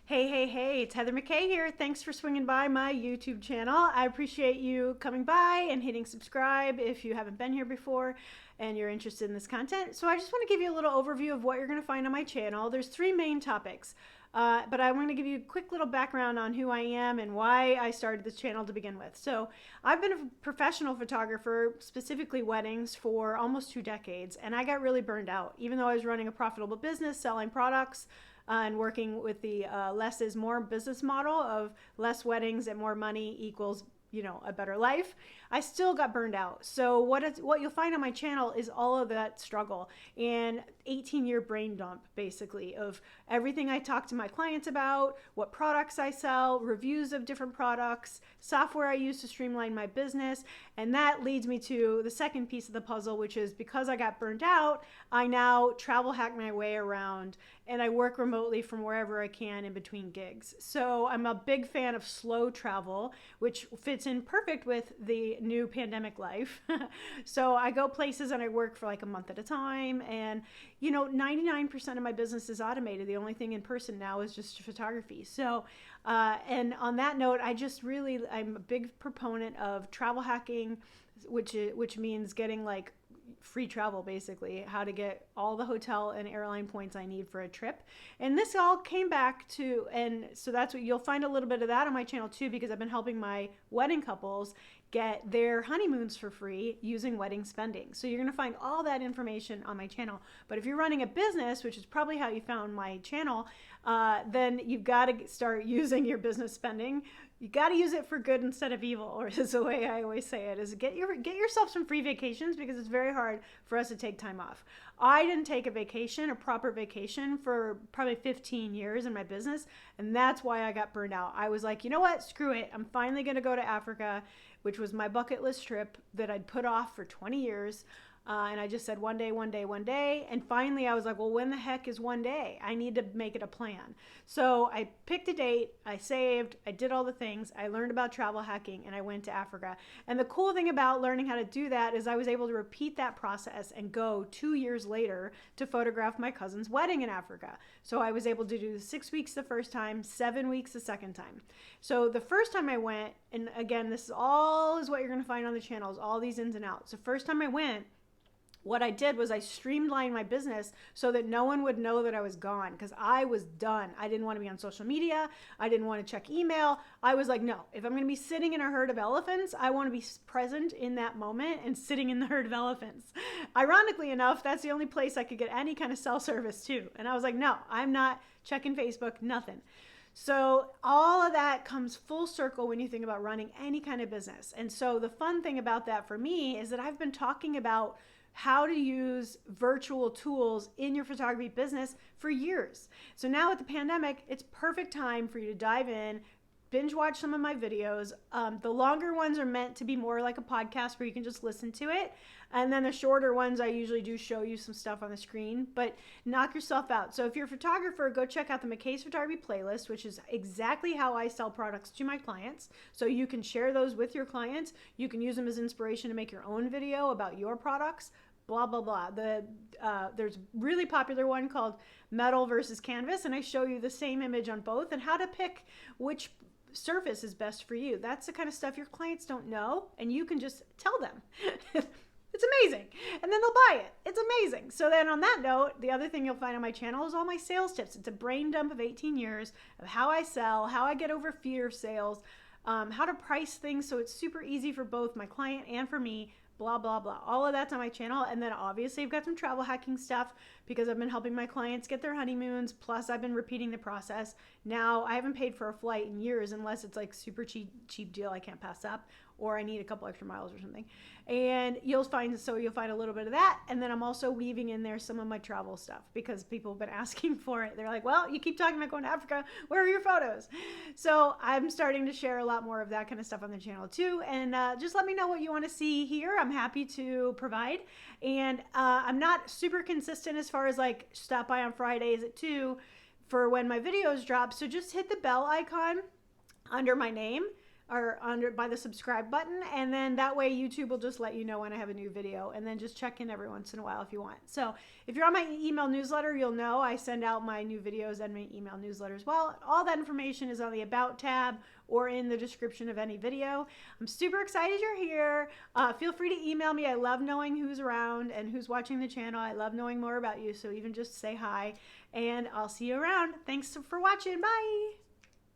Hey, it's Heather McKay here. Thanks for swinging by my YouTube channel. I appreciate you coming by and hitting subscribe if you haven't been here before and you're interested in this content. So I just want to give you a little overview of what you're going to find on my channel. There's three main topics, but I want to give you a quick little background on who I am and why I started this channel to begin with. So I've been a professional photographer, specifically weddings, for almost 2 decades, and I got really burned out. Even though I was running a profitable business, selling products, and working with the less is more business model of less weddings and more money equals, a better life, I still got burned out. So what you'll find on my channel is all of that struggle and 18-year brain dump, basically, of everything I talk to my clients about, what products I sell, reviews of different products, software I use to streamline my business. And that leads me to the second piece of the puzzle, which is because I got burned out, I now travel hack my way around and I work remotely from wherever I can in between gigs. So I'm a big fan of slow travel, which fits in perfect with the new pandemic life. So I go places and I work for like a month at a time. And 99% of my business is automated. The only thing in person now is just photography. So, and on that note, I'm a big proponent of travel hacking, which means getting like free travel, basically, how to get all the hotel and airline points I need for a trip. And this all came back to, and so that's what you'll find a little bit of that on my channel too, because I've been helping my wedding couples get their honeymoons for free using wedding spending. So you're going to find all that information on my channel. But if you're running a business, which is probably how you found my channel, then you've got to start using your business spending. You got to use it for good instead of evil, or is the way I always say it, is get yourself some free vacations, because it's very hard for us to take time off. I didn't take a proper vacation, for probably 15 years in my business, and that's why I got burned out. I was like, you know what, screw it. I'm finally going to go to Africa, which was my bucket list trip that I'd put off for 20 years. And I just said one day. And finally I was like, well, when the heck is one day? I need to make it a plan. So I picked a date, I saved, I did all the things, I learned about travel hacking, and I went to Africa. And the cool thing about learning how to do that is I was able to repeat that process and go 2 years later to photograph my cousin's wedding in Africa. So I was able to do 6 weeks the first time, 7 weeks the second time. So the first time I went, and again, this is what you're going to find on the channel, is all these ins and outs. The first time I went, what I did was I streamlined my business so that no one would know that I was gone, because I was done. I didn't want to be on social media. I didn't want to check email. I was like, no, if I'm going to be sitting in a herd of elephants, I want to be present in that moment and sitting in the herd of elephants. Ironically enough, that's the only place I could get any kind of cell service too. And I was like, no, I'm not checking Facebook, nothing. So all of that comes full circle when you think about running any kind of business. And so the fun thing about that for me is that I've been talking about how to use virtual tools in your photography business for years. So now with the pandemic, it's perfect time for you to dive in, binge watch some of my videos. The longer ones are meant to be more like a podcast where you can just listen to it. And then the shorter ones, I usually do show you some stuff on the screen, but knock yourself out. So if you're a photographer, go check out the McKay's Photography playlist, which is exactly how I sell products to my clients. So you can share those with your clients. You can use them as inspiration to make your own video about your products, blah, blah, blah. There's a really popular one called Metal versus Canvas, and I show you the same image on both and how to pick which surface is best for you. That's the kind of stuff your clients don't know, and you can just tell them. It's amazing. And then they'll buy it. It's amazing. So then on that note, the other thing you'll find on my channel is all my sales tips. It's a brain dump of 18 years of how I sell, how I get over fear of sales, how to price things so it's super easy for both my client and for me, blah, blah, blah. All of that's on my channel. And then obviously I've got some travel hacking stuff because I've been helping my clients get their honeymoons. Plus I've been repeating the process. Now I haven't paid for a flight in years unless it's like super cheap deal I can't pass up, or I need a couple extra miles or something. And you'll find a little bit of that. And then I'm also weaving in there some of my travel stuff because people have been asking for it. They're like, well, you keep talking about going to Africa. Where are your photos? So I'm starting to share a lot more of that kind of stuff on the channel too. And just let me know what you want to see here. I'm happy to provide. And I'm not super consistent as far as like stop by on Fridays at 2 for when my videos drop. So just hit the bell icon under my name, or under by the subscribe button, and then that way YouTube will just let you know when I have a new video, and then just check in every once in a while if you want. So if you're on my email newsletter, you'll know I send out my new videos and my email newsletter as well. All that information is on the About tab or in the description of any video. I'm super excited you're here. Feel free to email me. I love knowing who's around and who's watching the channel. I love knowing more about you, so even just say hi, and I'll see you around. Thanks for watching. Bye.